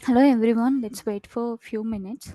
Hello everyone, let's wait for a few minutes.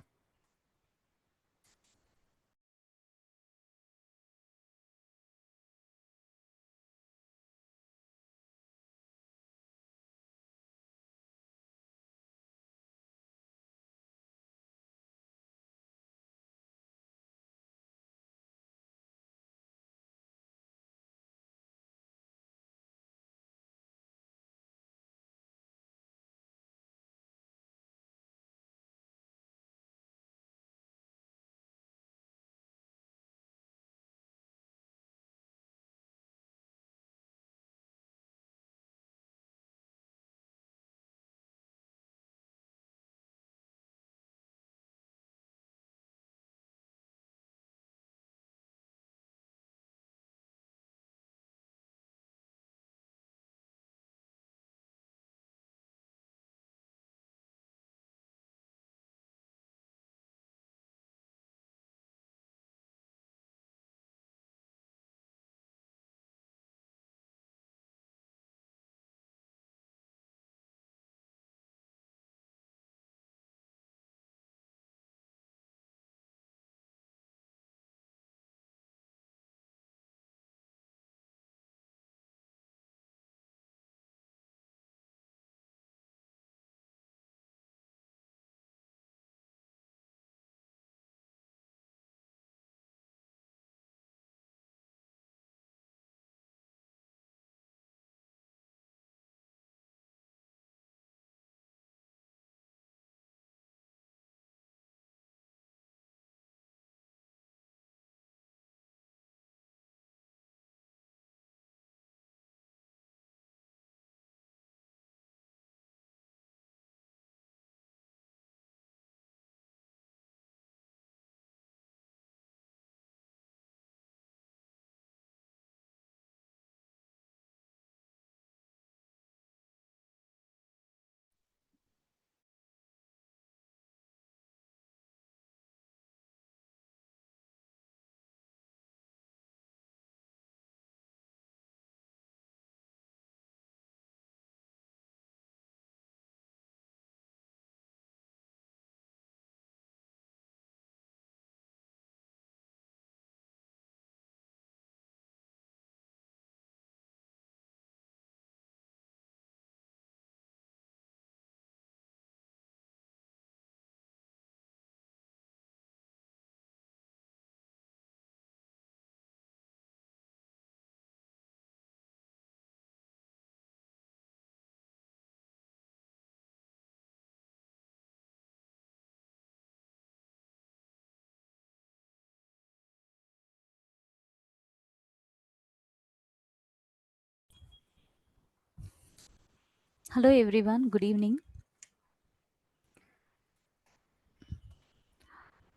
Hello everyone, good evening.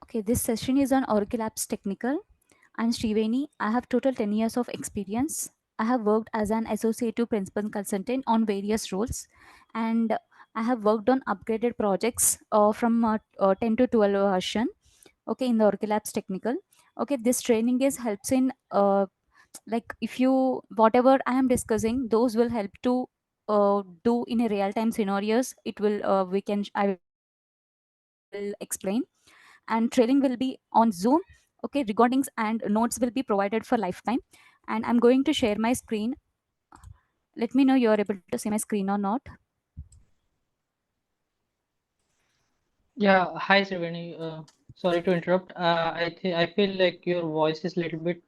Okay, this session is on Oracle Apps Technical. I'm Sriveni. I have total 10 years of experience. I have worked as an associate to principal consultant on various roles, and I have worked on upgraded projects from 10 to 12 version. Okay, in the Oracle Apps Technical. Okay, this training is helps in like if you whatever I am discussing, those will help to do in a real time scenarios. It will we can I will explain, and training will be on Zoom. Okay, recordings and notes will be provided for lifetime. And I'm going to share my screen. Let me know you're able to see my screen or not. Yeah, hi Sriveni. Sorry to interrupt. I feel like your voice is a little bit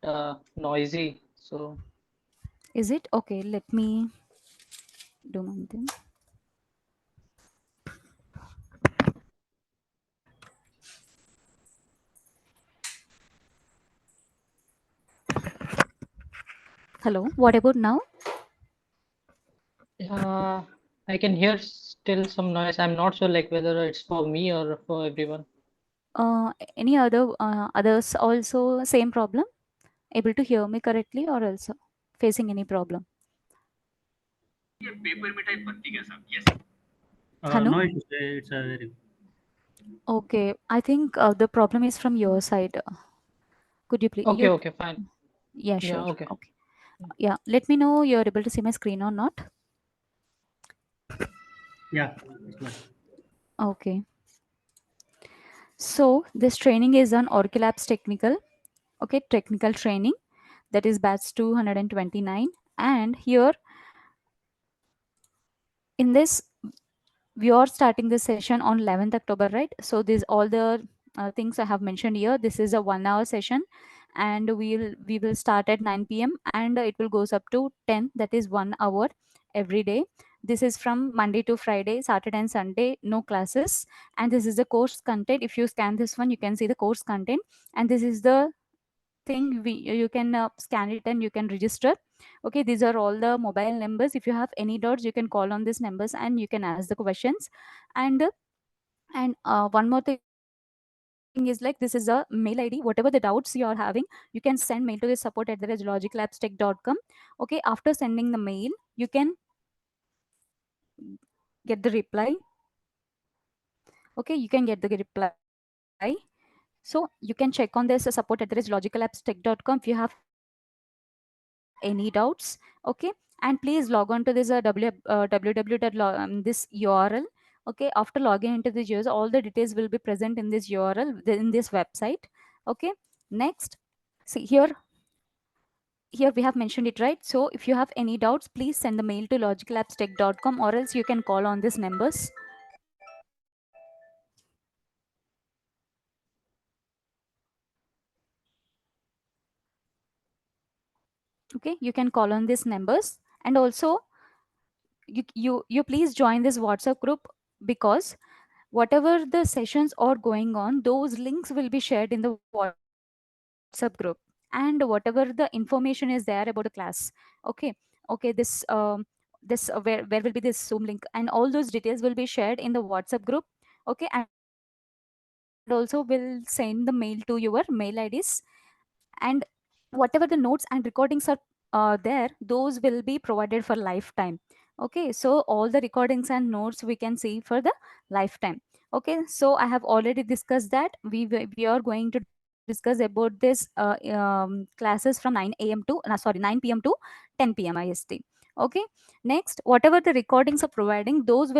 noisy. So Is it okay? Let me do one thing. Hello, what about now? yeah, I can hear still some noise. I'm not sure like whether it's for me or for everyone. Any other others also same problem? Able to hear me correctly or also facing any problem? ये paper मिठाई बनती कैसा? Yes. Hanu? No, it's a very Okay, I think the problem is from your side. Could you please Okay, you? okay, fine. Yeah, Yeah, sure. okay. Okay. Yeah, let me know you're able to see my screen or not. yeah. It's good. Okay. So this training is on Oracle Apps Technical. Okay, technical training, that is batch 229. And here in this, we are starting this session on 11th October, right? So these all the things I have mentioned here. This is a 1 hour session, and we will start at 9 p.m. and it will goes up to 10. That is 1 hour every day. This is from Monday to Friday, Saturday and Sunday, no classes. And this is the course content. If you scan this one, you can see the course content. And this is the thing you can scan it and you can register. Okay, these are all the mobile numbers. If you have any doubts, you can call on these numbers and you can ask the questions. And one more thing is like, this is a mail ID. Whatever the doubts you are having, you can send mail to the support@logiclabstech.com. Okay, after sending the mail, you can get the reply. Okay, you can get the reply. So you can check on this support@logicalabstech.com if you have any doubts. Okay, and please log on to this www. This URL. Okay, after logging into this user, all the details will be present in this URL, in this website. Okay, next, see here we have mentioned it, right? So if you have any doubts, please send the mail to logicalabstech.com, or else you can call on these numbers. Okay, you can call on these numbers. And also, you please join this WhatsApp group, because whatever the sessions are going on, those links will be shared in the WhatsApp group. And whatever the information is there about the class. Okay, this where will be this Zoom link, and all those details will be shared in the WhatsApp group. Okay, and also will send the mail to your mail IDs. And whatever the notes and recordings are there, those will be provided for lifetime. Okay, so all the recordings and notes we can see for the lifetime. Okay, so I have already discussed that we are going to discuss about this classes from 9 p.m. to 10 p.m. IST. Okay, next, whatever the recordings are providing, those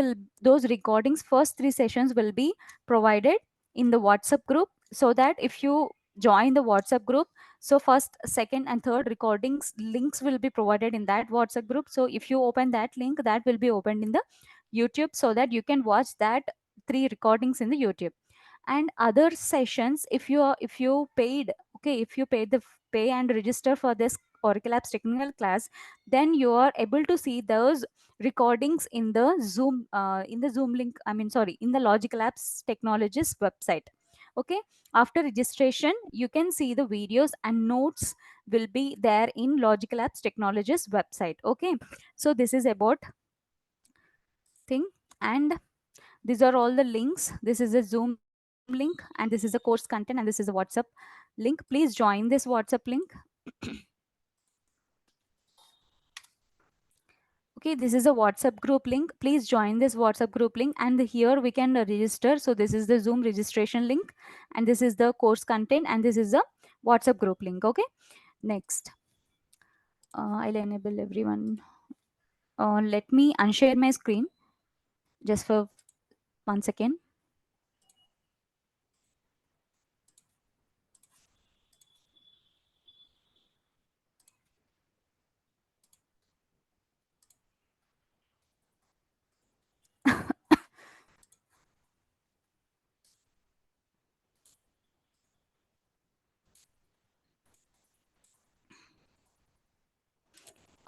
recordings, first three sessions will be provided in the WhatsApp group, so that if you join the WhatsApp group, so first, second and third recordings links will be provided in that WhatsApp group. So if you open that link, that will be opened in the YouTube, so that you can watch that three recordings in the YouTube. And other sessions, if you paid, okay, if you paid the pay and register for this Oracle Apps technical class, then you are able to see those recordings in the Zoom link, I mean, sorry, in the Logical Apps Technologies website. Okay, after registration, you can see the videos and notes will be there in Logical Apps Technologies website. Okay, so this is about thing. And these are all the links. This is a Zoom link, and this is the course content, and this is a WhatsApp link. Please join this WhatsApp link. Okay, this is a WhatsApp group link. Please join this WhatsApp group link, and here we can register. So this is the Zoom registration link, and this is the course content, and this is the WhatsApp group link. Okay, next, I'll enable everyone. Let me unshare my screen just for 1 second.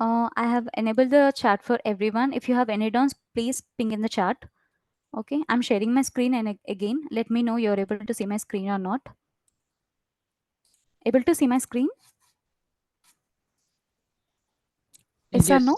I have enabled the chat for everyone. If you have any doubts, please ping in the chat. Okay, I'm sharing my screen, and again, let me know you're able to see my screen or not. Able to see my screen? Yes or no?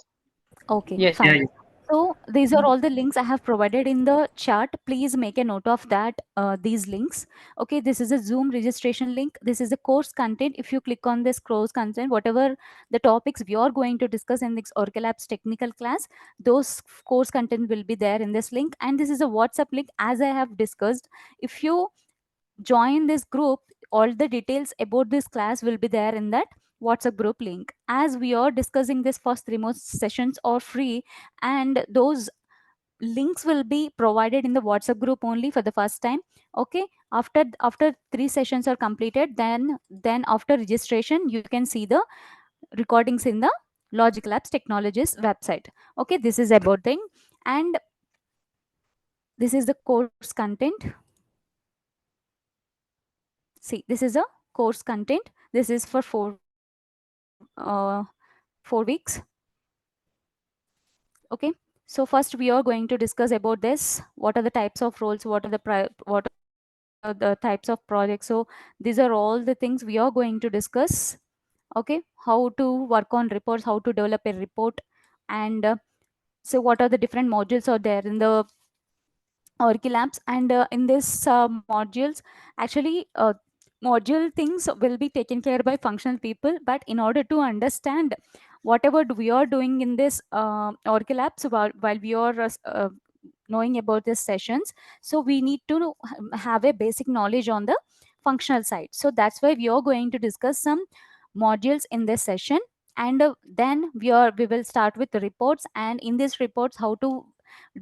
Yes, Okay, yes, fine. yes. So these are all the links I have provided in the chart. Please make a note of that, these links. Okay, this is a Zoom registration link. This is the course content. If you click on this course content, whatever the topics we are going to discuss in this Oracle Apps technical class, those course content will be there in this link. And this is a WhatsApp link, as I have discussed. If you join this group, all the details about this class will be there in that WhatsApp group link. As we are discussing, this first three more sessions are free, and those links will be provided in the WhatsApp group only for the first time. Okay, after 3 sessions are completed, then after registration you can see the recordings in the Logic Labs Technologies website. Okay, this is about thing. And this is the course content. See, this is a course content. This is for 4 weeks. Okay, so first we are going to discuss about this. What are the types of roles? What are the types of projects? So these are all the things we are going to discuss. Okay, how to work on reports, how to develop a report, and so what are the different modules are there in the Oracle apps. And in this modules, actually module things will be taken care by functional people, but in order to understand whatever we are doing in this Oracle apps while we are knowing about these sessions, so we need to have a basic knowledge on the functional side. So that's why we are going to discuss some modules in this session. And then we will start with the reports, and in these reports how to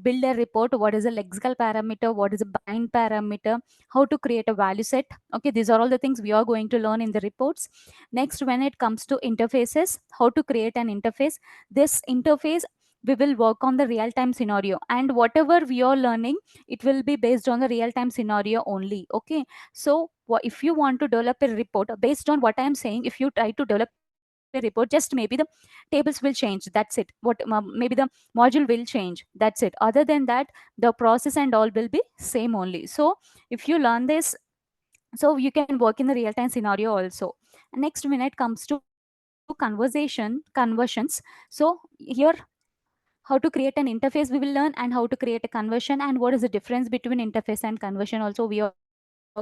build a report, what is a lexical parameter, what is a bind parameter, how to create a value set. Okay, these are all the things we are going to learn in the reports. Next, when it comes to interfaces, how to create an interface. This interface, we will work on the real time scenario, and whatever we are learning, it will be based on the real time scenario only. Okay, so if you want to develop a report based on what I am saying, if you try to develop a report, just maybe the tables will change, that's it. Maybe the module will change, that's it. Other than that, the process and all will be same only. So if you learn this, so you can work in the real time scenario also. Next, when it comes to conversions, so here how to create an interface we will learn, and how to create a conversion, and what is the difference between interface and conversion also we are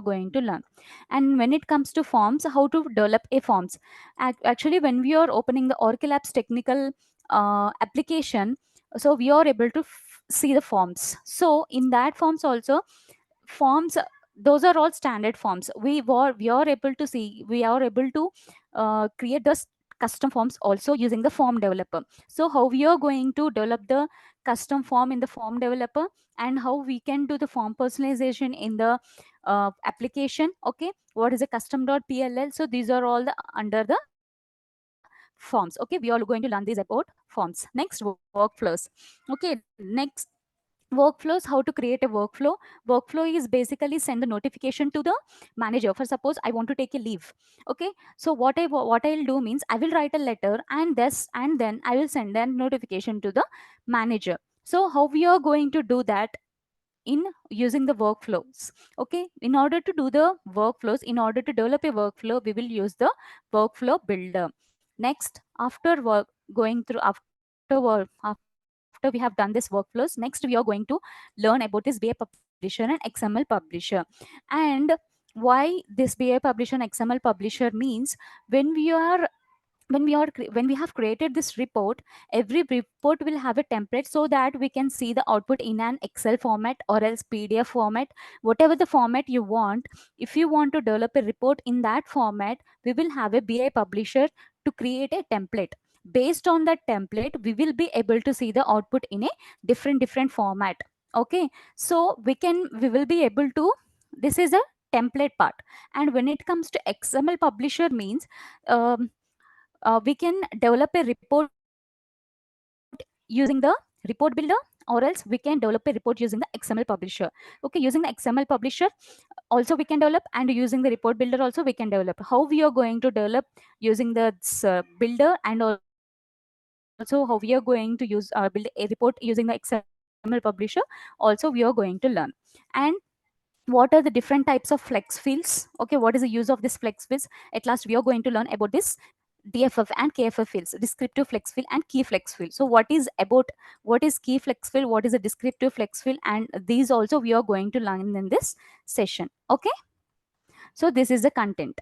going to learn. And when it comes to forms, how to develop a forms. Actually, when we are opening the Oracle Apps technical application, so we are able to see the forms. So in that forms also, forms, those are all standard forms. We are able to see, we are able to create the custom forms also using the form developer. So how we are going to develop the custom form in the form developer, and how we can do the form personalization in the application. Okay, what is a custom.pll? So these are all under the forms. Okay, we are going to learn these about forms. Next, workflows. Okay, next, workflows, how to create a workflow is basically send the notification to the manager. For suppose I want to take a leave. Okay, so what I'll do means, I will write a letter, and then I will send a notification to the manager. So how we are going to do that in using the workflows? Okay, in order to do the workflows, in order to develop a workflow, we will use the workflow builder. Next, after work going through after we have done this workflows, next we are going to learn about this BA publisher and XML publisher. And why this BA publisher and XML publisher means, when we are when we have created this report, every report will have a template, so that we can see the output in an Excel format or else PDF format, whatever the format you want. If you want to develop a report in that format, we will have a BI publisher to create a template. Based on that template, we will be able to see the output in a different format. Okay, so we will be able to, this is a template part. And when it comes to XML publisher means, um, we can develop a report using the report builder, or else we can develop a report using the XML publisher. Okay, using the XML publisher also we can develop, and using the report builder also we can develop. How we are going to develop using the builder, and also how we are going to use build a report using the XML publisher, also we are going to learn. And what are the different types of flex fields? Okay, what is the use of this flex fields? At last we are going to learn about this DFF and KFF fields, descriptive flex field and key flex field. So what is key flex field, what is a descriptive flex field, and these also we are going to learn in this session. Okay, so this is the content.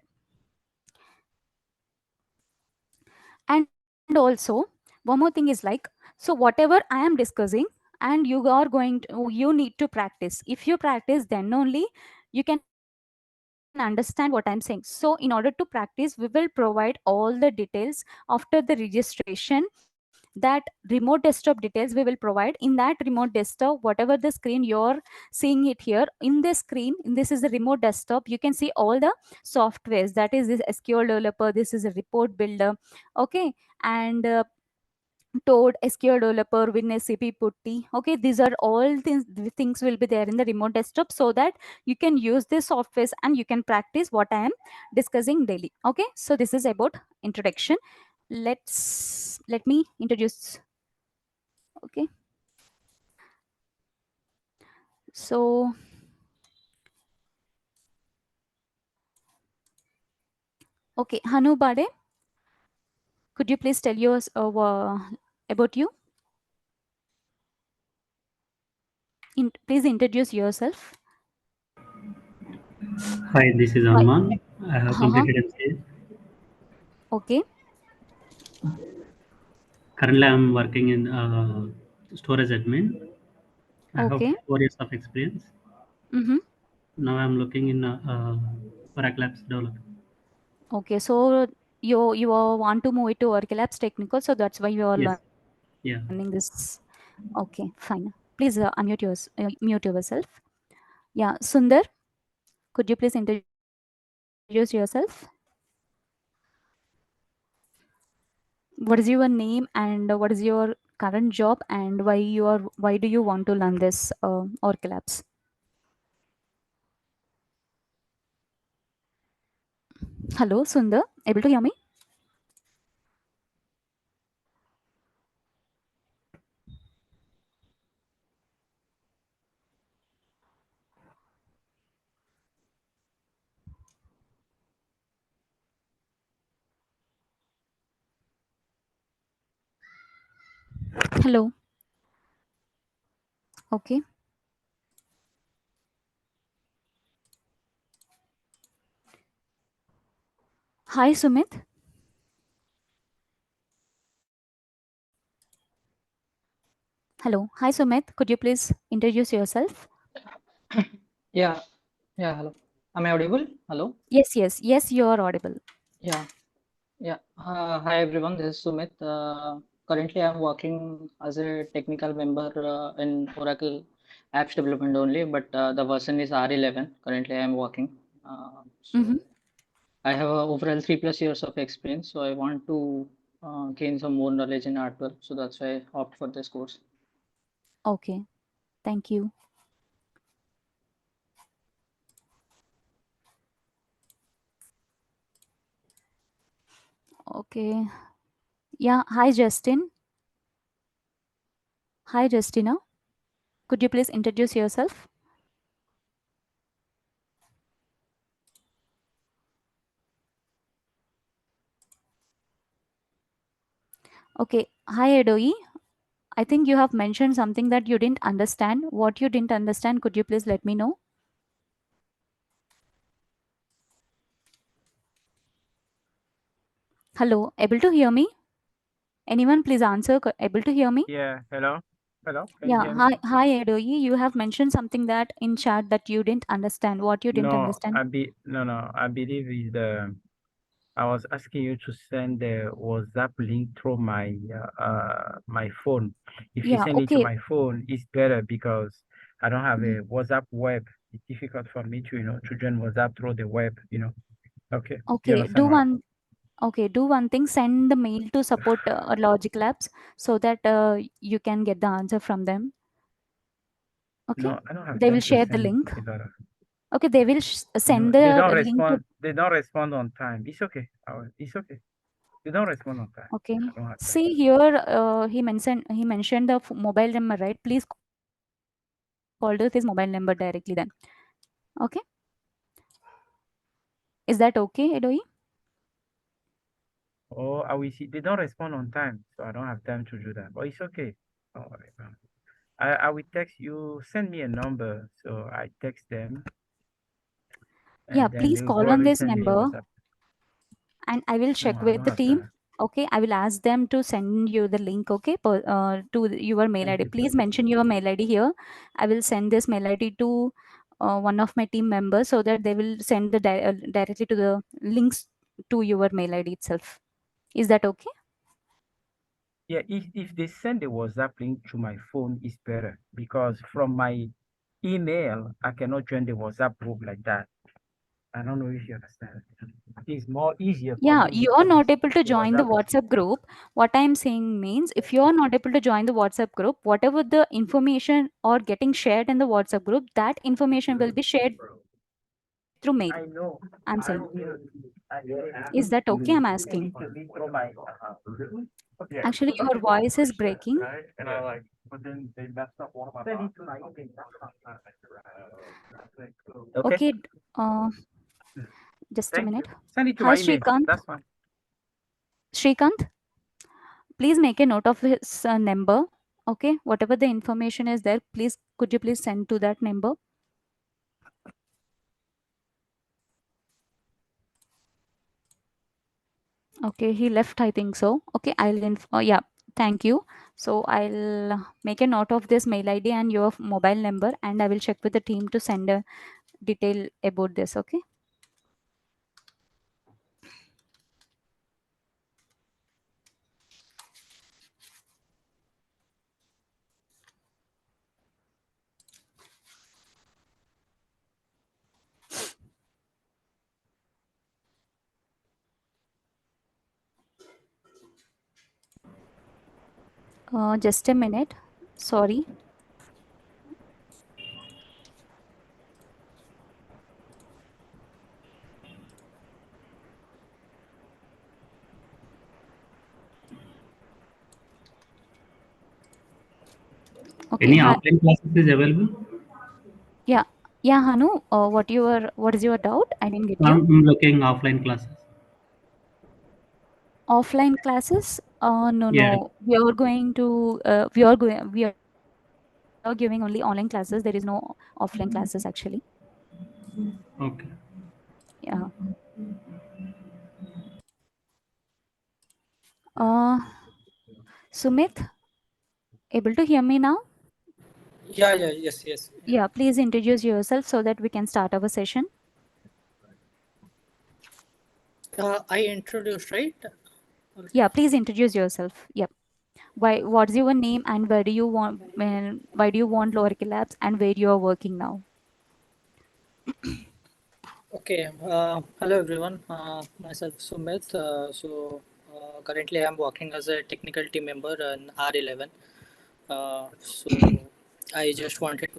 And also, one more thing is like, so whatever I am discussing, and you need to practice. If you practice, then only you can understand what I'm saying. So in order to practice, we will provide all the details after the registration that remote desktop details we will provide. In that remote desktop, whatever the screen you're seeing it here in this screen, in this is the remote desktop, you can see all the softwares, that is this SQL developer, this is a report builder, okay, and Toad, SQL developer, WinSCP, Putty. Okay, these are all things will be there in the remote desktop, so that you can use this softwares and you can practice what I am discussing daily. Okay, so this is about introduction. Let me introduce. Okay, so okay, Hanu Bade, could you please tell us about you? Please introduce yourself. Hi, this is Hi. Anuman. I have Uh-huh. completed MCA. Okay. Currently, I'm working in storage admin. I have Okay. 4 years of experience. Mm-hmm. Now I'm looking in Oracle Apps development. Okay, so you want to move it to Oracle Apps Technical, so that's why you are Yes. learning this. Yeah. Okay, fine. Please mute yourself. Yeah, Sundar, could you please introduce yourself? What is your name and what is your current job and why do you want to learn this Oracle Apps? Hello, Sundar, able to hear me? Hello. Okay. Hi, Sumit. Hello. Hi, Sumit. Could you please introduce yourself? Yeah, yeah, hello. Am I audible? Hello? Yes, you are audible. Yeah, yeah. Hi everyone, this is Sumit. Currently, I'm working as a technical member in Oracle apps development only, but the version is R11. Currently, I'm working. Mm-hmm. So I have overall 3+ years of experience, so I want to gain some more knowledge in R12. So that's why I opt for this course. Okay. Thank you. Okay. Yeah. Hi, Justin. Hi, Justina. Could you please introduce yourself? Okay. Hi, Edoe. I think you have mentioned something that you didn't understand. What you didn't understand, could you please let me know? Hello. Able to hear me? Anyone please answer? Able to hear me? Yeah, hello? Hello, can you Yeah. hear me? Hi, Edoe. You have mentioned something that in chat that you didn't understand. What you didn't No, understand? no, I believe is the I was asking you to send the WhatsApp link through my phone. If you Yeah. send it to Okay. my phone, it's better because I don't have Mm, a WhatsApp web. It's difficult for me to join WhatsApp through the web. Okay, you Okay. understand, right? Okay, do one thing, send the mail to support Logic Labs so that you can get the answer from them. Okay, No, I don't have they will time to share the send link. a lot of, Okay, they will send they the don't link to. respond. They don't respond on time. It's okay. It's okay. They don't respond on time. Okay, I don't have time. see here, he mentioned the mobile number, right? Please call to his mobile number directly then. Okay, is that okay, Edoe? Oh, I will see. They don't respond on time, so I don't have time to do that. But it's okay. Don't worry about it. I will text you. Send me a number, so I text them, Yeah, and then please they will call on probably this send me a number WhatsApp. and I will No, check I with don't the have team. time. Okay, I will ask them to send you the link. Okay, to your mail Thank ID. you. Please mention your mail ID here. I will send this mail ID to one of my team members so that they will send directly to the links to your mail ID itself. Is that okay? Yeah, if they send the WhatsApp link to my phone, it's better because from my email, I cannot join the WhatsApp group like that. I don't know if you understand. It's more easier for Yeah, me you to are use not able to the join the WhatsApp. WhatsApp group. What I'm saying means, if you are not able to join the WhatsApp group, whatever the information or getting shared in the WhatsApp group, that information will be shared through mail. I'm I saying. know. I don't need I Is that okay? I'm asking. need to read through my yeah. Actually, your voice is breaking. And I like, but then they messed up one of my send it to my email. Okay. Okay, uh, just a Thank you. minute. Send it to Hi, my email. Shrikant. That's fine. Shrikant, please make a note of his number. Okay, whatever the information is there, please could you please send to that number? Okay, he left, I think so. Okay, yeah, thank you. So I'll make a note of this mail ID and your mobile number, and I will check with the team to send a detail about this. Okay. Just a minute. Sorry. Okay. Any offline classes is available? Yeah. Yeah, Hanu. What is your doubt? I didn't get you. I'm looking offline classes. Offline classes? No, Yeah. no. We are giving only online classes. There is no offline classes actually. Okay. Yeah. Uh, Sumit, able to hear me now? Yeah, yeah, yes, yes. Yeah, please introduce yourself so that we can start our session. I introduced, right? Or- Yeah, please introduce yourself. Yep. What's your name and why do you want Loracle Labs and where you are working now? Okay. Hello, everyone. Myself Sumit. Currently I'm working as a technical team member in R11. So I just wanted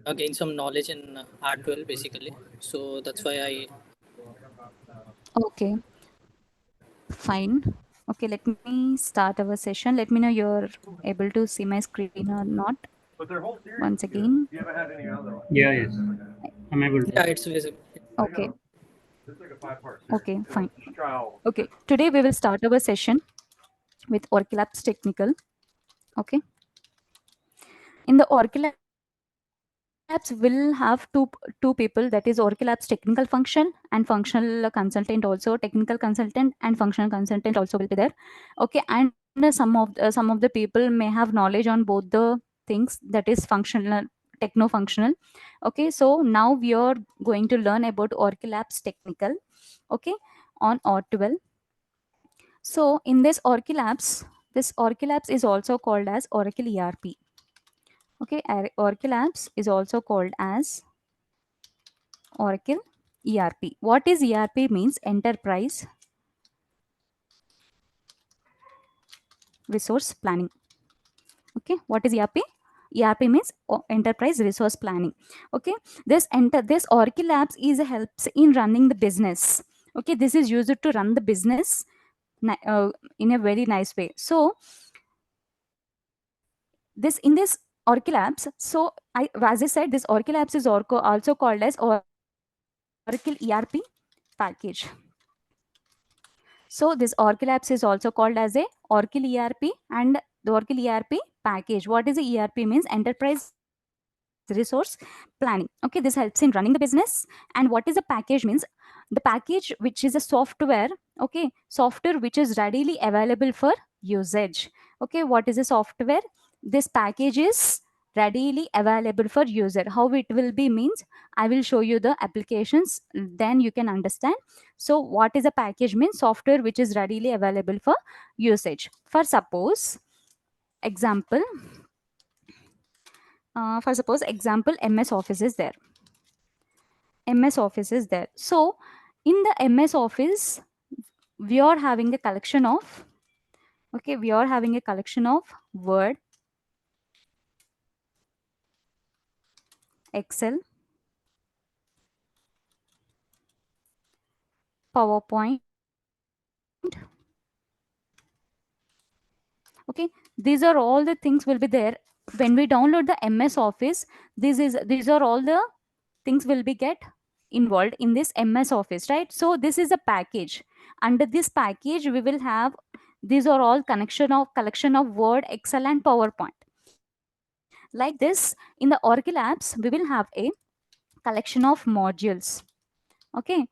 to gain some knowledge in R12 basically. So that's why I. Okay, fine. Okay, let me start our session. Let me know you're able to see my screen or not. Once again. Yeah, yes. I'm able to. Yeah, it's visible. Okay. Okay, fine. Okay, today we will start our session with Oracle Apps Technical. Okay. In the Oracle Apps, will have two people, that is Oracle Apps technical function and functional consultant also. Technical consultant and functional consultant also will be there. Okay, and some of the people may have knowledge on both the things, that is functional, techno functional. Okay, so now we are going to learn about Oracle Apps technical. Okay, on R12. So in this Oracle Apps is also called as Oracle ERP. Okay, Oracle Apps is also called as Oracle ERP. What is ERP means? Enterprise Resource Planning. Okay, what is ERP? ERP means Enterprise Resource Planning. Okay, this Oracle Apps is helps in running the business. Okay, this is used to run the business in a very nice way. So this Oracle Apps, so as I said, this Oracle Apps is also called as Oracle ERP package. So this Oracle Apps is also called as a Oracle ERP and the Oracle ERP package. What is the ERP means? Enterprise Resource Planning. Okay, this helps in running the business. And what is a package means? The package, which is a software, okay, software which is readily available for usage. Okay, what is a software? This package is readily available for user. How it will be means, I will show you the applications, then you can understand. So what is a package means? Software which is readily available for usage. For suppose example, for suppose example, MS Office is there. MS Office is there. So in the MS Office, we are having a collection of, okay, we are having a collection of Word, Excel, PowerPoint. Okay, these are all the things will be there when we download the MS Office. These are all the things will be get involved in this MS Office, right? So this is a package. Under this package, we will have, these are all collection of Word, Excel, and PowerPoint. Like this, in the Oracle apps, we will have a collection of modules. Okay,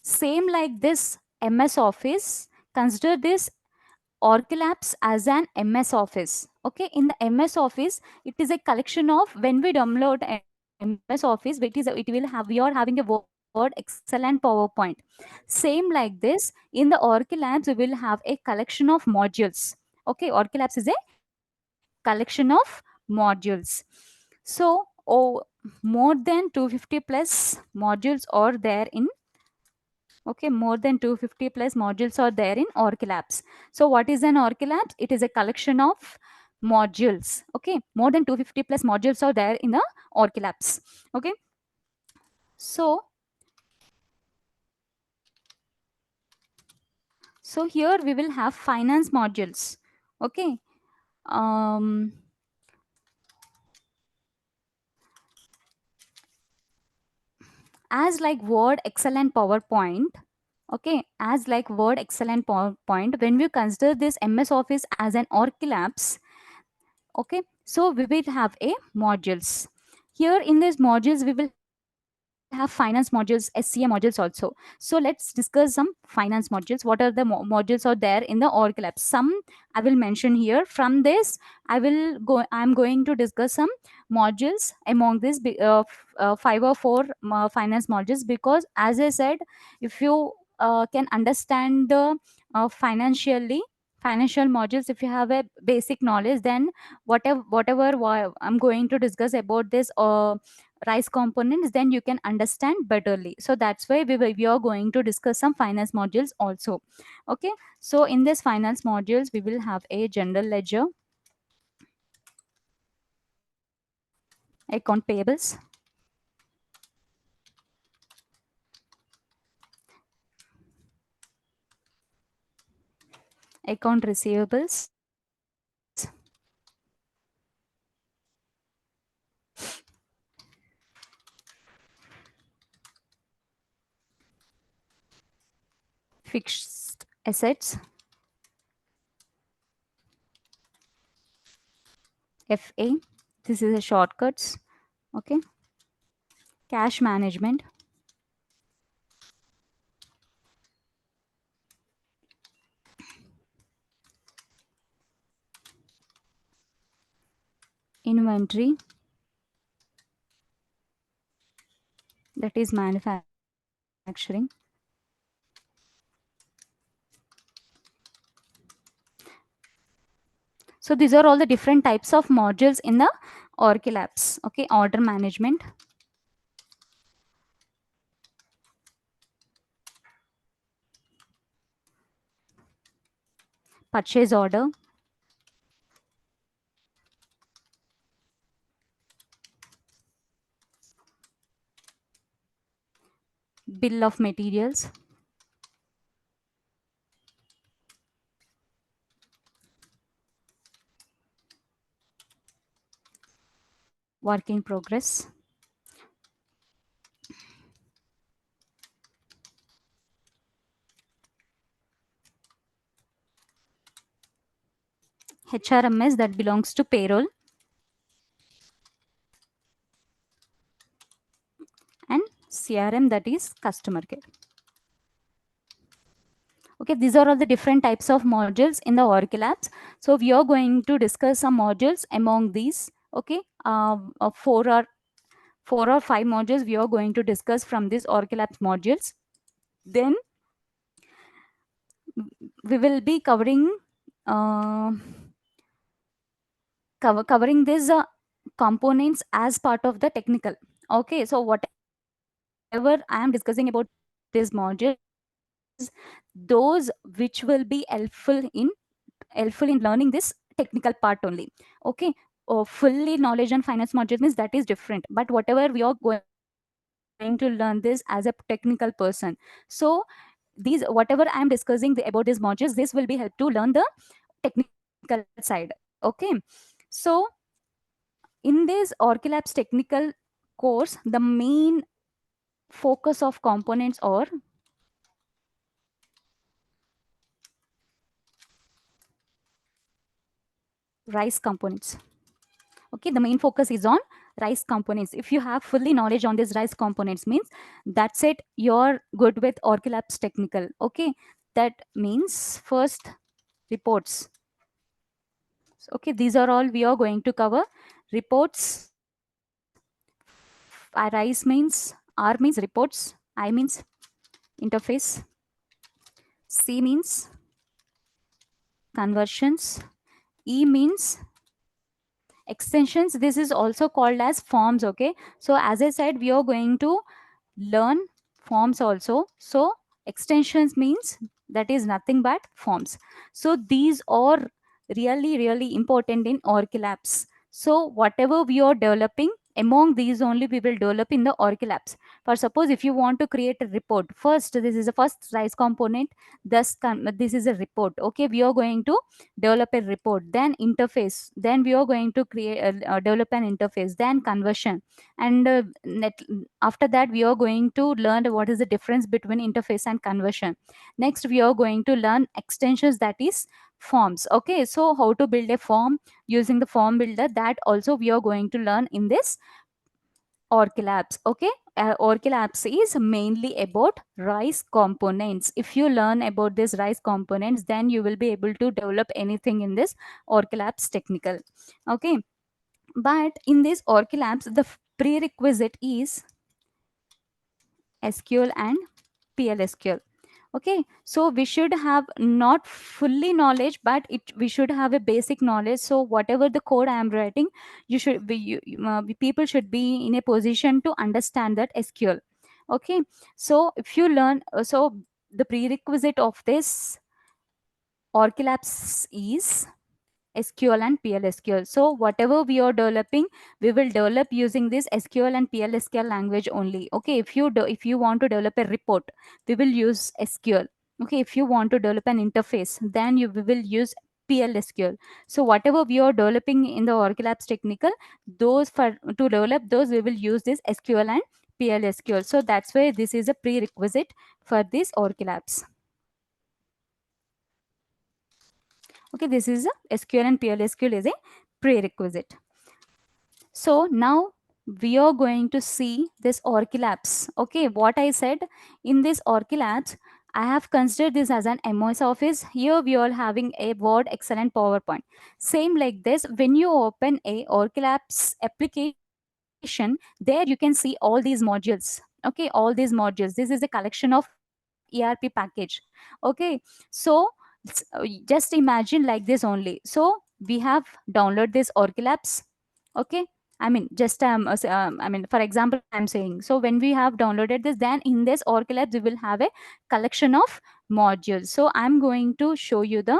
same like this MS Office, consider this Oracle apps as an MS Office. Okay, in the MS Office, it is a collection of, when we download MS Office, we are having a Word, Excel, and PowerPoint. Same like this, in the Oracle apps, we will have a collection of modules. Okay, Oracle apps is a collection of modules. So, more than 250 plus modules are there in, okay, more than 250 plus modules are there in Oracle apps. So what is an Oracle apps? It is a collection of modules. Okay, more than 250 plus modules are there in the Oracle apps. Okay, so here we will have finance modules. Okay, um as like Word, Excel, and PowerPoint. Okay, as like Word, Excel, and PowerPoint, when we consider this MS Office as an Oracle apps, okay, so we will have a modules. Here in these modules, we will have finance modules, SCA modules also. So let's discuss some finance modules. What are the modules are there in the Oracle apps? Some I will mention here. From this, I'm going to discuss some modules among these 5 or 4 finance modules, because as I said, if you can understand the financial modules, if you have a basic knowledge, then whatever I'm going to discuss about this rice components, then you can understand betterly. So that's why we are going to discuss some finance modules also. Okay, so in this finance modules, we will have a general ledger, account payables, account receivables, fixed assets, FA. This is a shortcuts. Okay, cash management, inventory, that is manufacturing. So these are all the different types of modules in the Oracle apps. Okay, order management, purchase order, bill of materials, work in progress, HRMS, that belongs to payroll, and CRM, that is customer care. Okay, these are all the different types of modules in the Oracle apps. So we are going to discuss some modules among these. Okay, 4 or 5 modules we are going to discuss from these Oracle apps modules. Then we will be covering covering these components as part of the technical. Okay, so whatever I am discussing about these modules, those which will be helpful in learning this technical part only. Okay, fully knowledge on finance modules means that is different, but whatever we are going to learn this as a technical person. So these whatever I am discussing about these modules, this will be help to learn the technical side. Okay, so in this Orchilabs technical course, the main focus of components are rice components. Okay, the main focus is on rice components. If you have fully knowledge on these rice components means that's it, you're good with Orchilabs technical. Okay, that means first reports. Okay, these are all we are going to cover. Reports. Rice means R means reports, I means interface, C means conversions, E means extensions. This is also called as forms. Okay, so as I said, we are going to learn forms also. So extensions means that is nothing but forms. So these are really important in Orchilabs. So whatever we are developing, among these only we will develop in the Orchilabs. For suppose if you want to create a report, first this is the first size component, this is a report. Okay, we are going to develop a report, then interface, then we are going to create develop an interface, then conversion, and after that we are going to learn what is the difference between interface and conversion. Next we are going to learn extensions, that is forms. Okay, so how to build a form using the form builder, that also we are going to learn in this Orchilabs. Okay, Orchilabs is mainly about rice components. If you learn about this rice components, then you will be able to develop anything in this Orchilabs technical. Okay, but in this Orchilabs, the prerequisite is SQL and PLSQL. Okay, so we should have not fully knowledge, but we should have a basic knowledge. So whatever the code I am writing, you should be people should be in a position to understand that SQL. Okay, so if you learn, so the prerequisite of this Orchilabs is SQL and PLSQL. So whatever we are developing, we will develop using this SQL and PLSQL language only. Okay, if you want to develop a report, we will use SQL. Okay, if you want to develop an interface, then we will use PLSQL. So whatever we are developing in the Oracle Apps technical, those for to develop those we will use this SQL and PLSQL. So that's why this is a prerequisite for this Oracle Apps. Okay, this is a SQL and PLSQL is a prerequisite. So now we are going to see this Orchilabs. Okay, what I said in this Orchilabs, I have considered this as an MS Office. Here we are having a Word, Excel and PowerPoint. Same like this, when you open a Orchilabs application, there you can see all these modules. Okay, all these modules. This is a collection of ERP package. Okay, so just imagine like this only. So we have downloaded this Orchilabs. Okay, I mean just I mean for example I'm saying, so when we have downloaded this, then in this Oracle Labs we will have a collection of modules. So I'm going to show you the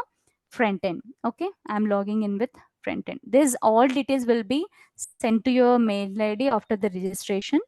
front end. Okay, I'm logging in with front end. This all details will be sent to your mail ID after the registration.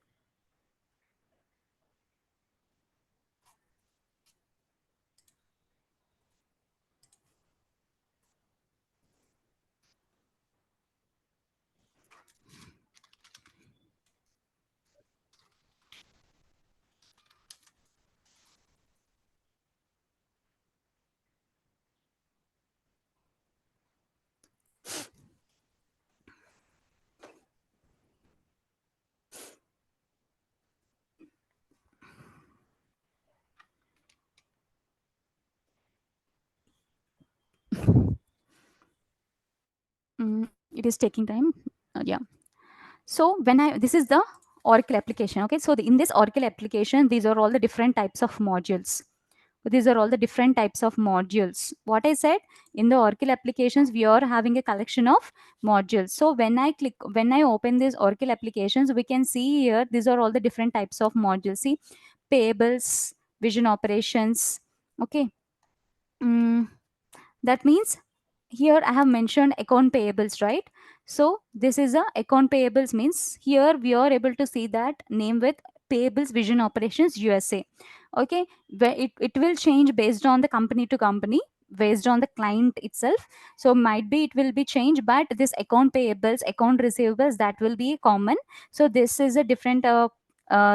It is taking time. Yeah. So when this is the Oracle application. Okay, so in this Oracle application, these are all the different types of modules. These are all the different types of modules. What I said, in the Oracle applications, we are having a collection of modules. So when I open these Oracle applications, we can see here, these are all the different types of modules. See, payables, vision operations. Okay. Mm, that means here I have mentioned account payables, right? So this is a account payables means here we are able to see that name with payables vision operations USA. Okay, where it will change based on the company to company, based on the client itself. So might be it will be changed, but this account payables, account receivables, that will be common. So this is a different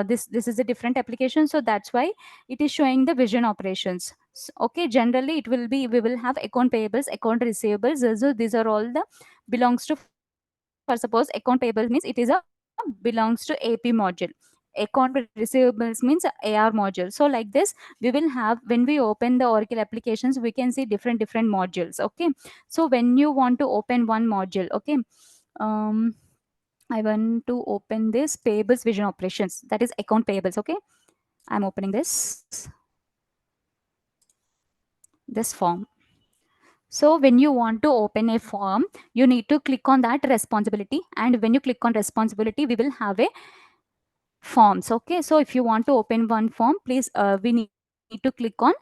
this is a different application, so that's why it is showing the vision operations. Okay, generally it will be, we will have account payables, account receivables. So these are all the belongs to, for suppose account payables means it is a belongs to AP module, account receivables means AR module. So like this we will have, when we open the Oracle applications, we can see different modules. Okay, so when you want to open one module, okay, um I want to open this payables vision operations, that is account payables. Okay, I'm opening this form. So when you want to open a form, you need to click on that responsibility, and when you click on responsibility, we will have a forms. Okay, so if you want to open one form, please we need to click on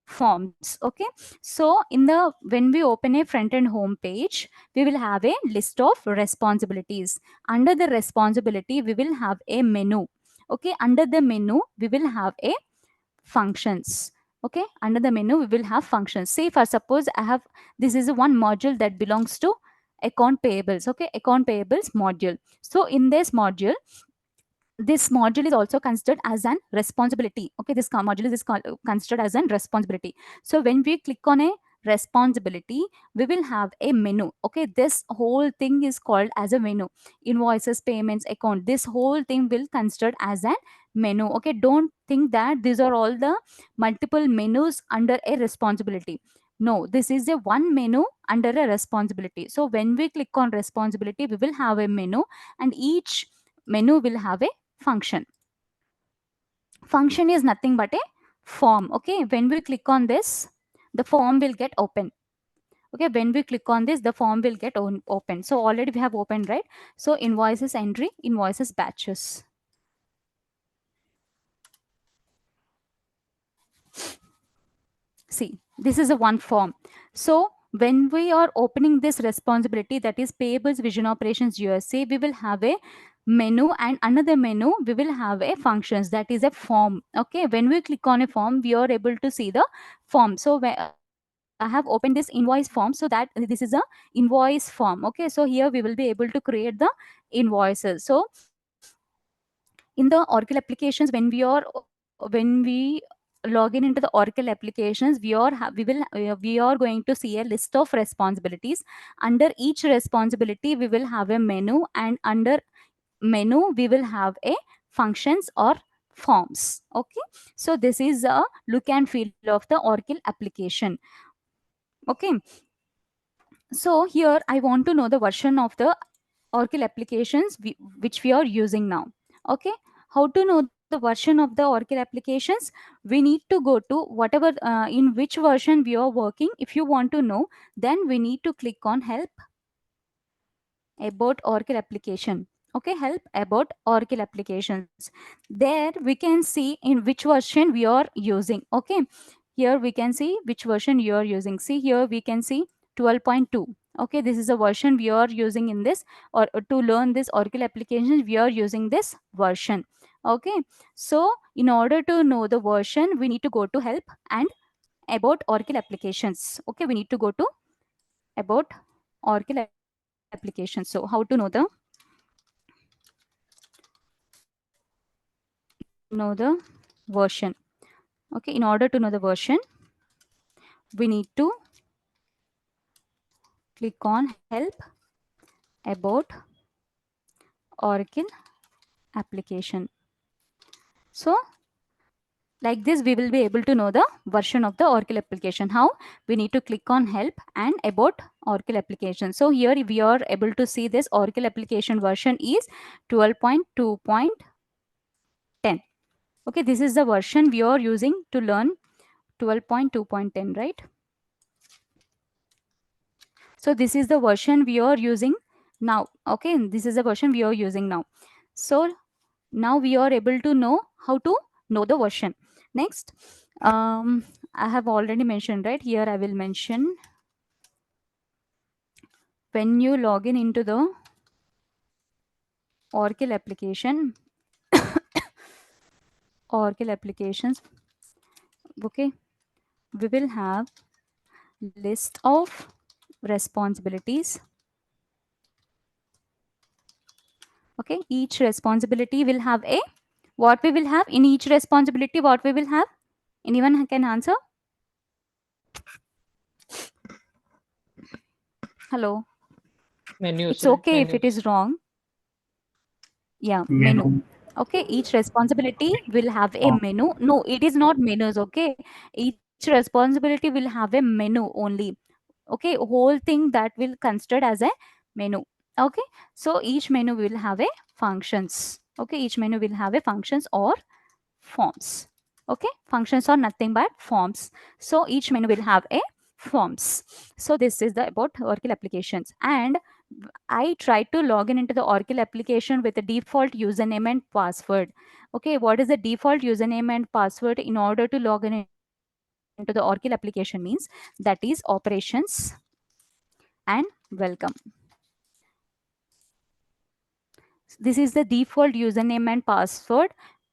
forms. Okay, so in the, when we open a front end home page, we will have a list of responsibilities. Under the responsibility, we will have a menu. Okay, under the menu we will have a functions. Okay, under the menu we will have functions. Say for suppose I have, this is one module that belongs to account payables. Okay, account payables module. So in this module, this module is also considered as an responsibility. Okay, this module is considered as an responsibility. So when we click on a responsibility, we will have a menu. Okay, this whole thing is called as a menu. Invoices, payments, account, this whole thing will considered as a menu. Okay, don't think that these are all the multiple menus under a responsibility. No, this is a one menu under a responsibility. So when we click on responsibility, we will have a menu, and each menu will have a function. Function is nothing but a form. Okay, when we click on this, the form will get open. Okay, when we click on this, the form will get open. So already we have opened, right? So invoices entry, invoices batches. See, this is a one form. So when we are opening this responsibility, that is payables vision operations USA, we will have a menu, and another menu we will have a functions, that is a form. Okay, when we click on a form, we are able to see the form. So I have opened this invoice form, so that this is a invoice form. Okay, so here we will be able to create the invoices. So in the Oracle applications, when we log in into the Oracle applications, we are going to see a list of responsibilities. Under each responsibility we will have a menu, and under menu we will have a functions or forms. Okay, so this is a look and feel of the Oracle application. Okay, so here I want to know the version of the Oracle applications which we are using now. Okay, how to know the version of the Oracle applications? We need to go to whatever in which version we are working. If you want to know, then we need to click on help about Oracle application. Okay, help about Oracle applications. There we can see in which version we are using. Okay, here we can see which version you are using. See, here we can see 12.2. Okay, this is a version we are using in this, or to learn this Oracle applications we are using this version. Okay, so in order to know the version, we need to go to help and about Oracle applications. Okay, we need to go to about Oracle applications. So how to know the version? Okay, in order to know the version, we need to click on help about Oracle application. So like this we will be able to know the version of the Oracle application. How? We need to click on help and about Oracle application. So here we are able to see this Oracle application version is 12.2.10. Okay, this is the version we are using to learn R12.2.10, right? So this is the version we are using now. Okay, this is the version we are using now. So now we are able to know how to know the version. Next, I have already mentioned, right? Here I will mention, when you log in into the Oracle application, Oracle applications, okay, we will have list of responsibilities. Okay, each responsibility will have a, what we will have in each responsibility, what we will have, anyone can answer? Hello. Menus, It's right? okay if it Menus. is wrong. Yeah, menu. Menu. Okay, each responsibility will have a menu. No, it is not menus. Okay, each responsibility will have a menu only. Okay, whole thing that will considered as a menu. Okay, so each menu will have a functions. Okay, each menu will have a functions or forms. Okay, functions are nothing but forms. So each menu will have a forms. So this is the about Oracle applications. And I tried to log in into the Oracle application with the default username and password. Okay, what is the default username and password in order to log in into the Oracle application means? That is operations and welcome. This is the default username and password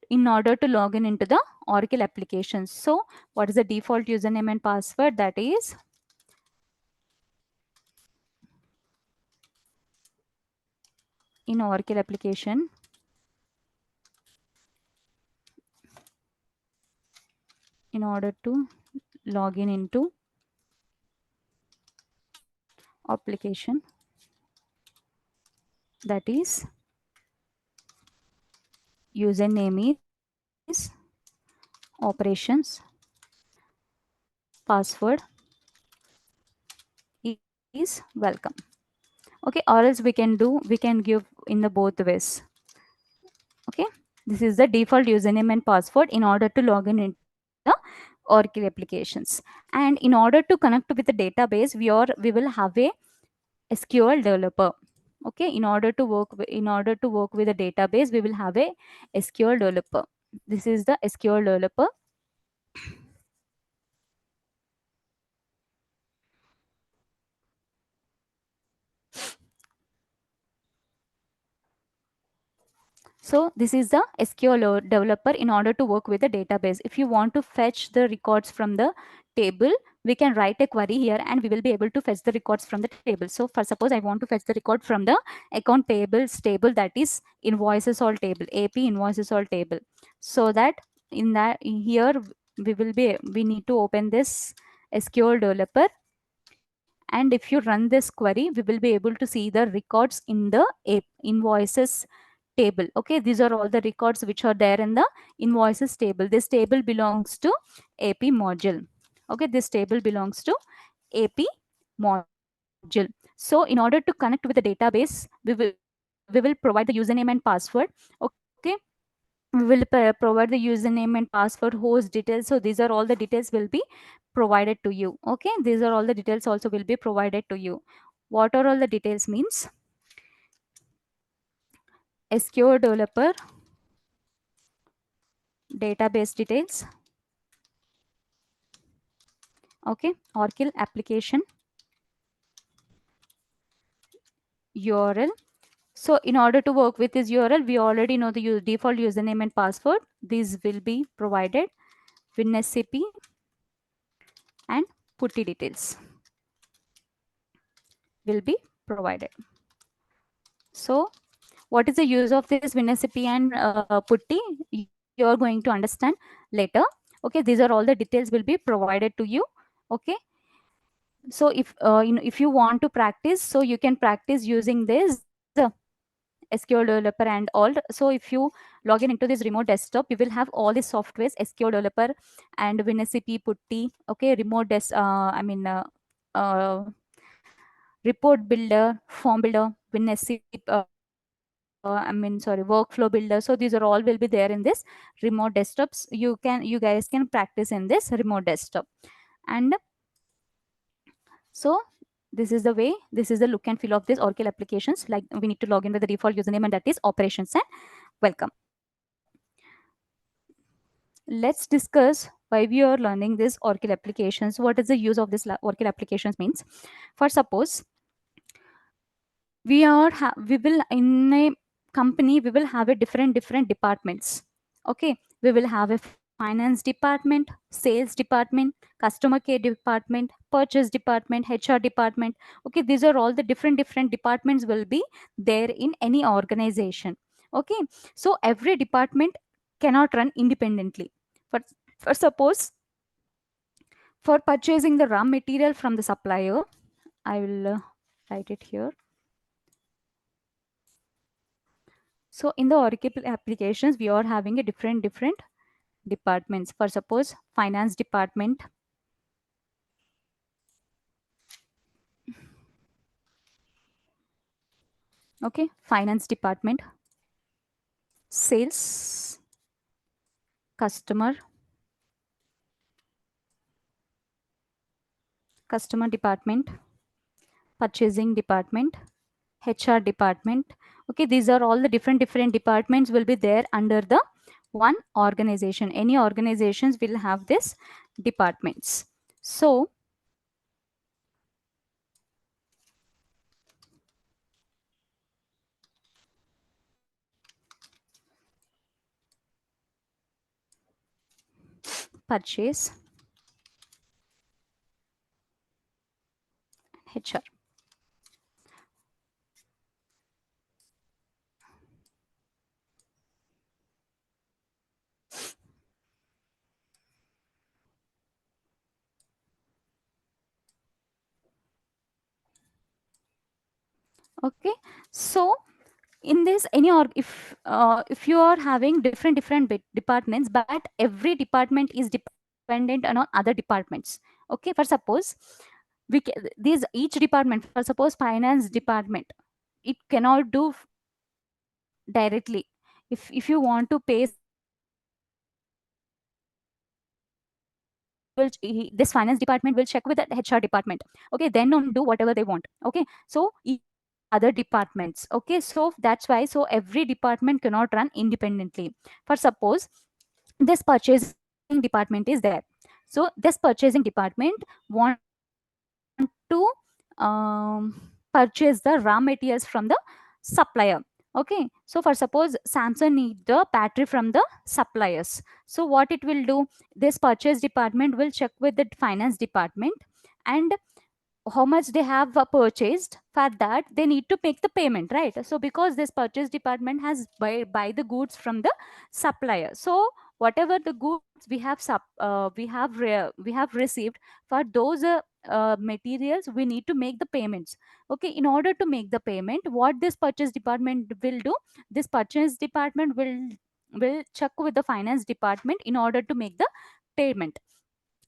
in order to log in into the Oracle application. So what is the default username and password? That is in Oracle application, in order to log in into application, that is username is operations, password is welcome. Okay, or else we can give in the both ways. Okay, this is the default username and password in order to log in into the Oracle applications. And in order to connect with the database, we will have a SQL developer. Okay, in order to work with the database, we will have a SQL developer. This is the SQL developer. So this is the SQL developer in order to work with the database. If you want to fetch the records from the table, we can write a query here and we will be able to fetch the records from the table. So for suppose I want to fetch the record from the account payables table, that is invoices all table, AP invoices all table. So that in that here we need to open this SQL developer, and if you run this query, we will be able to see the records in the invoices table. Okay, these are all the records which are there in the invoices table. This table belongs to AP module. Okay, this table belongs to AP module. So in order to connect with the database, we will provide the username and password. Okay, we will provide the username and password, host details. So these are all the details will be provided to you. Okay, these are all the details also will be provided to you. What are all the details means? SQL developer, database details. Okay, Oracle application URL. So in order to work with this URL, we already know the default username and password. These will be provided. WinSCP and putty details will be provided. So what is the use of this WinSCP and putty? You are going to understand later. Okay, these are all the details will be provided to you. Okay, so if you want to practice, so you can practice using this SQL developer and all. So if you log in into this remote desktop, you will have all the softwares, SQL developer and WinSCP putty. Okay, remote desk uh, report builder, form builder, WinSCP, workflow builder. So these are all will be there in this remote desktops. You guys can practice in this remote desktop. And so this is the way, this is the look and feel of this Oracle applications. Like we need to log in with the default username, and that is operations and welcome. Let's discuss why we are learning this Oracle applications. What is the use of this Oracle applications means? For suppose we will in a company, we will have a different departments. Okay, we will have a finance department, sales department, customer care department, purchase department, HR department. Okay, these are all the different departments will be there in any organization. Okay, so every department cannot run independently. For suppose, for purchasing the raw material from the supplier, I will write it here. So in the Oracle applications, we are having a different departments. For suppose finance department, okay, finance department, sales, customer department, purchasing department, HR department. Okay, these are all the different departments will be there under the one organization. Any organizations will have this departments. So purchase, HR. Okay, so in this any or if you are having different departments, but every department is dependent on other departments. Okay, for suppose these each department, for suppose finance department, it cannot do directly. If you want to pay something to the this finance department will check with the HR department. Okay, then only do whatever they want. Okay, so other departments. Okay, so that's why, so every department cannot run independently. For suppose this purchasing department is there. So this purchasing department want to purchase the raw materials from the supplier. Okay, so for suppose Samsung need the battery from the suppliers. So what it will do, this purchase department will check with the finance department, and how much they have purchased. For that they need to make the payment, right? So because this purchase department has buy the goods from the supplier, so whatever the goods we have received, for those materials we need to make the payments. Okay, in order to make the payment, what this purchase department will do, this purchase department will check with the finance department in order to make the payment.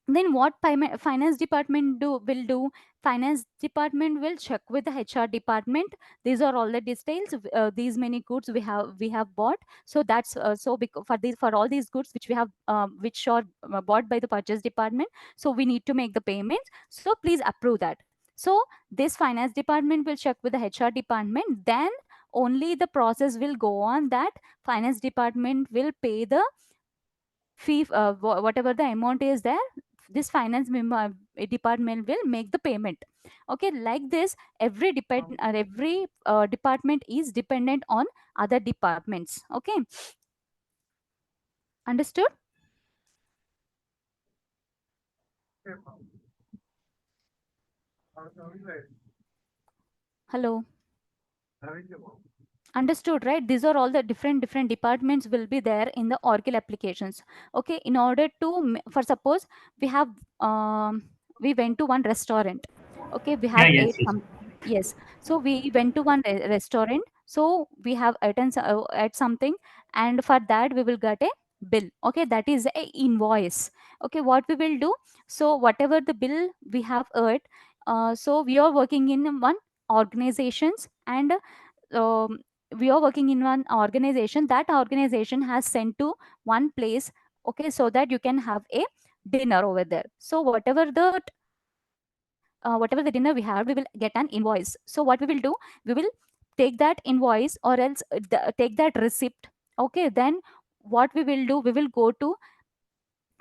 Then what finance department will do, finance department will check with the HR department. These are all the details. These many goods we have bought. So that's for all these goods which we have which are bought by the purchase department, so we need to make the payments, so please approve that. So this finance department will check with the HR department, then only the process will go on, that finance department will pay the fee, whatever the amount is there, this department will make the payment. Okay, like this every department is dependent on other departments. Okay, understood? Hello, understood, right? These are all the different departments will be there in the Oracle applications. Okay, in order to for suppose we have we went to one restaurant. Okay, we Yeah, have yes, ate yes. some. Yes, so we went to one restaurant, so we have ate something, and for that we will get a bill. Okay, that is a invoice. Okay, what we will do, so whatever the bill we have earned, so we are working in one organizations, and um, we are working in one organization, that organization has sent to one place, okay, so that you can have a dinner over there. So whatever the dinner we have, we will get an invoice. So what we will do, we will take that invoice, or else take that receipt. Okay, then what we will do, we will go to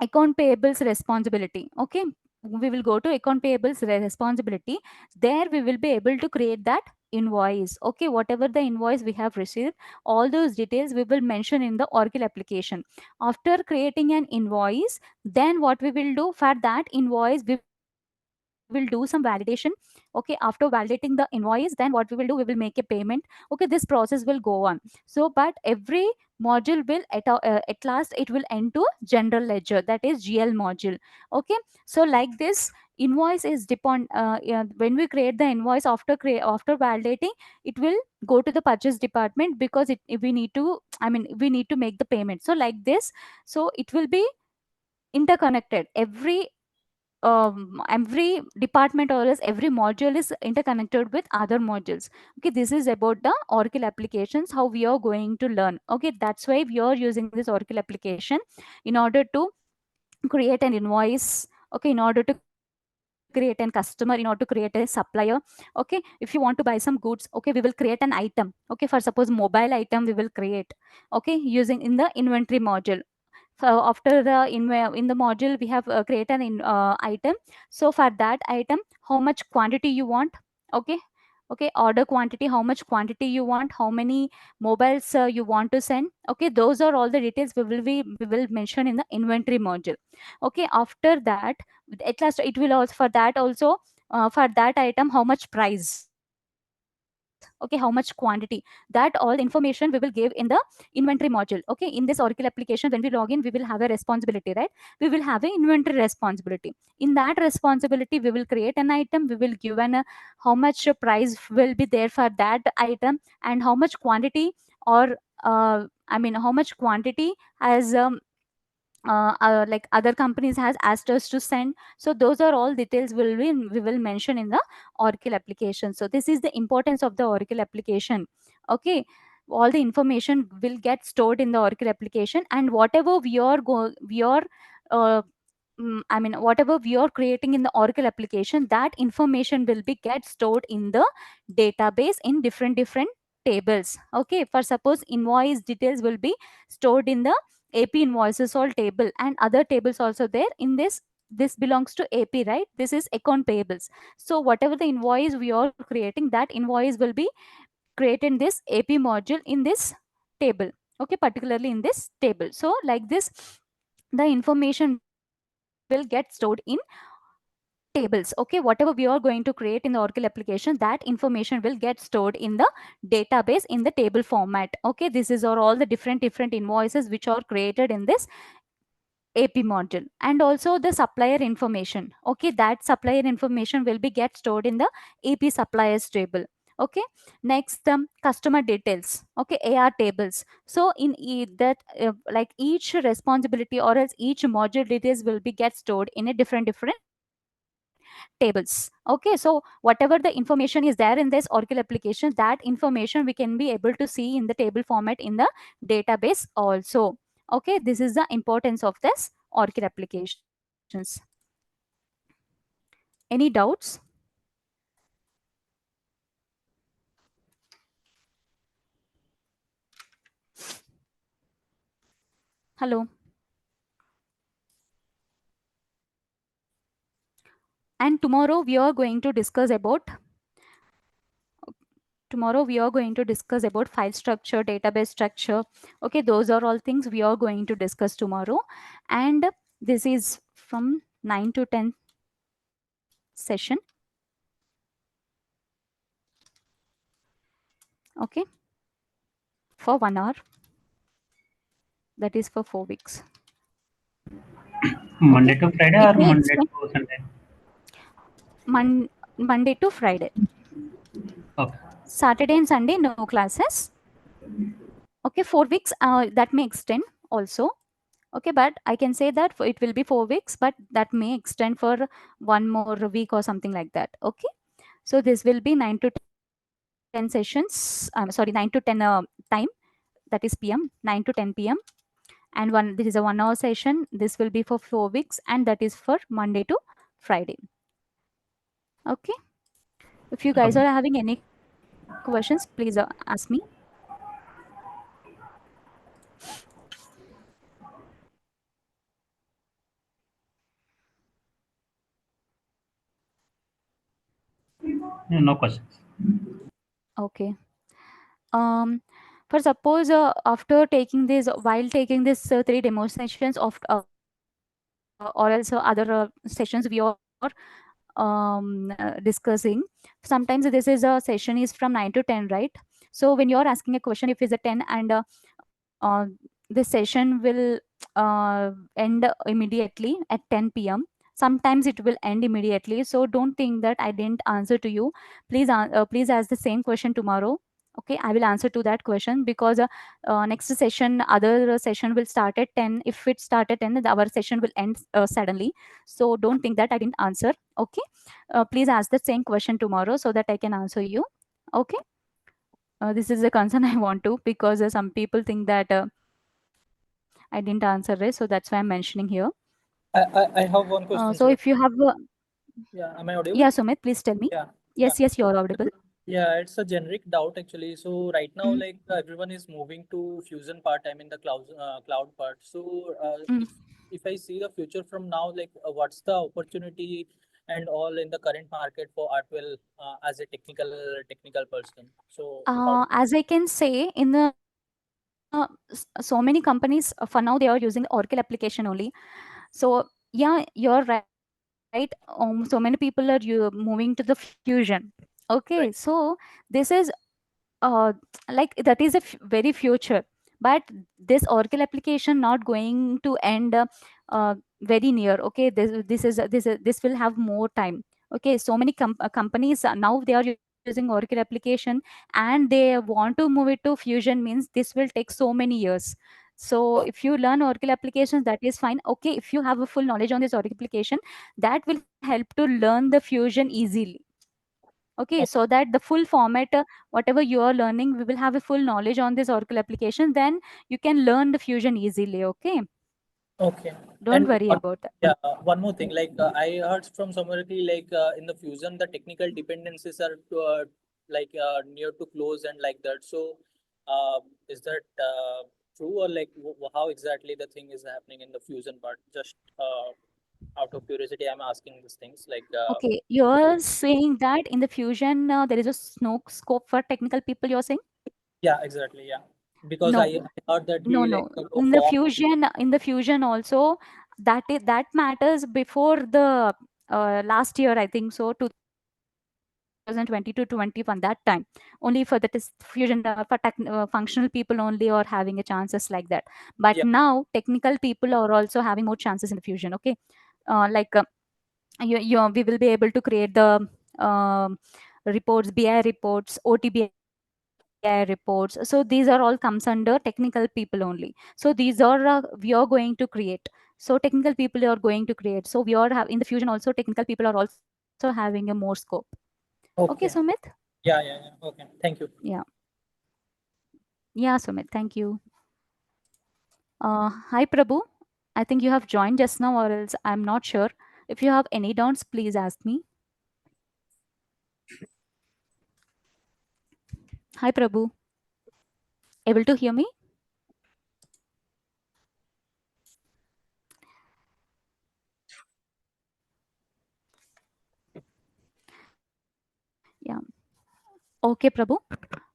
account payables responsibility. Okay, we will go to account payables responsibility. There we will be able to create that invoice. Okay, whatever the invoice we have received, all those details we will mention in the Oracle application. After creating an invoice, then what we will do, for that invoice we will do some validation. Okay, after validating the invoice, then what we will do, we will make a payment. Okay, this process will go on. So but every module will at last it will end to general ledger, that is GL module. Okay, so like this, invoice is depend yeah, when we create the invoice, after validating, it will go to the purchase department, because we need to, I mean, we need to make the payment. So like this, so it will be interconnected. Every department or else every module is interconnected with other modules. Okay, this is about the Oracle applications, how we are going to learn. Okay, that's why we are using this Oracle application in order to create an invoice. Okay, in order to create an customer, in order to create a supplier. Okay, if you want to buy some goods, okay, we will create an item. Okay, for suppose mobile item we will create, okay, using in the inventory module. So after in the module we have created an item. So for that item, how much quantity you want. Okay, okay, order quantity, how much quantity you want, how many mobiles you want to send. Okay, those are all the details we will mention in the inventory module. Okay, after that, at last it will also, for that also, for that item, how much price. Okay, how much quantity, that all information we will give in the inventory module. Okay, in this Oracle application, when we log in, we will have a responsibility, right? We will have an inventory responsibility. In that responsibility, we will create an item, we will give an how much price will be there for that item, and how much quantity, or I mean how much quantity has like other companies has asked us to send. So those are all details we will mention in the Oracle application. So this is the importance of the Oracle application. Okay, all the information will get stored in the Oracle application, and whatever we are uh, I mean whatever we are creating in the Oracle application, that information will be get stored in the database in different tables. Okay, for suppose invoice details will be stored in the AP invoices all table, and other tables also there in this. This belongs to AP, right? This is account payables. So whatever the invoice we are creating, that invoice will be created in this AP module in this table. Okay, particularly in this table. So like this, the information will get stored in tables. Okay, whatever we are going to create in the Oracle application, that information will get stored in the database in the table format. Okay, this is are all the different invoices which are created in this AP module. And also the supplier information. Okay, that supplier information will be get stored in the AP suppliers table. Okay, next customer details. Okay, AR tables. So in that like each responsibility or else each module details will be get stored in a different tables. Okay, so whatever the information is there in this Oracle application, that information we can be able to see in the table format in the database also. Okay, this is the importance of this Oracle applications. Any doubts? Hello. And tomorrow we are going to discuss about file structure, database structure. Okay, those are all things we are going to discuss tomorrow. And this is from 9 to 10 session. Okay, for 1 hour. That is for 4 weeks. Monday Okay, to Friday it or may Monday extend to Sunday? Monday to Friday. Okay. Saturday and Sunday, no classes. Okay, 4 weeks, that may extend also. Okay, but I can say that it will be 4 weeks, but that may extend for one more week or something like that. Okay, so this will be 9 to 10 session. 10 sessions. Sorry, 9 to 10 time, that is PM, 9 to 10 PM. And this is a 1 hour session. This will be for 4 weeks, and that is for Monday to Friday. Okay. If you guys are having any questions, please ask me. Yeah, no questions. Okay. For suppose after taking this, while taking this 3 demo sessions of or else other sessions we are discussing, sometimes this is a session is from 9 to 10, right? So when you're asking a question, if it's a 10 and uh, this session will end immediately at 10 p.m. Sometimes it will end immediately, so don't think that I didn't answer to you. Please ask the same question tomorrow. Okay, I will answer to that question, because next session, other session will start at 10. If it start at 10, then our session will end suddenly. So don't think that I didn't answer. Okay, please ask the same question tomorrow so that I can answer you. Okay. This is a concern I want to, because some people think that I didn't answer it, so that's why I'm mentioning here. I have one So question, if you Sumit. have Yeah, am I yeah, audible? Sumit, please tell me. Yeah, yeah. Yes, yes, you're audible. Yeah, it's a generic doubt actually. So right now, Mm, like everyone is moving to Fusion part. I mean the cloud part. So mm. if I see the future from now, like what's the opportunity and all in the current market for R12 as a technical person. So how? As I can say, in the so many companies for now they are using Oracle application only. So yeah, you're right. So many people are moving to the Fusion. Okay, so Right. this is uh, like that is a very future, but this Oracle application not going to end very near. Okay, this will have more time. Okay, so many companies now they are using Oracle application, and they want to move it to Fusion, means this will take so many years. So if you learn Oracle applications, that is fine. Okay, if you have a full knowledge on this Oracle application, that will help to learn the Fusion easily. Okay, so that the full format, whatever you are learning, we will have a full knowledge on this Oracle application, then you can learn the Fusion easily. Okay, Okay. don't And worry one, about that. yeah, one more thing. Like I heard from somewhere like in the Fusion, the technical dependencies are like near to close and like that. So, is that true or like how exactly the thing is happening in the Fusion part? Just out of curiosity, I'm asking these things. Like, Okay, you're saying that in the Fusion there is a scope for technical people, you're saying? yeah, exactly, yeah. Because No, I heard that no, we like no. go form. In the Fusion also, that matters before the last year, I think so, 2020 to 21, that time. Only for the Fusion, for functional people only, or having a chances like that. But Yeah, now technical people are also having more chances in the Fusion. Okay, like we will be able to create the um, reports, BI reports, OTBI reports. So these are all comes under technical people only. So these are we are going to create. So technical people are going to create. So we are have in the Fusion also, technical people are also having a more scope. Okay, Sumit. okay. Yeah. Okay, thank you. Yeah, yeah, Sumit. Thank you. Hi, Prabhu. I think you have joined just now, or else I'm not sure. If you have any doubts, please ask me. Hi, Prabhu. Able to hear me? Yeah. Okay, Prabhu.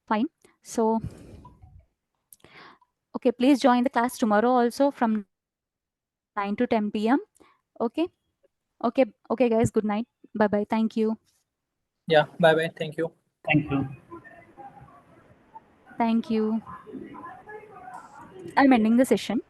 Fine. So, okay, please join the class tomorrow also from 9 to 10 p.m. Okay. Okay, guys. Good night. Bye bye. Thank you. Yeah, bye bye. Thank you. Thank you. Thank you. I'm ending the session.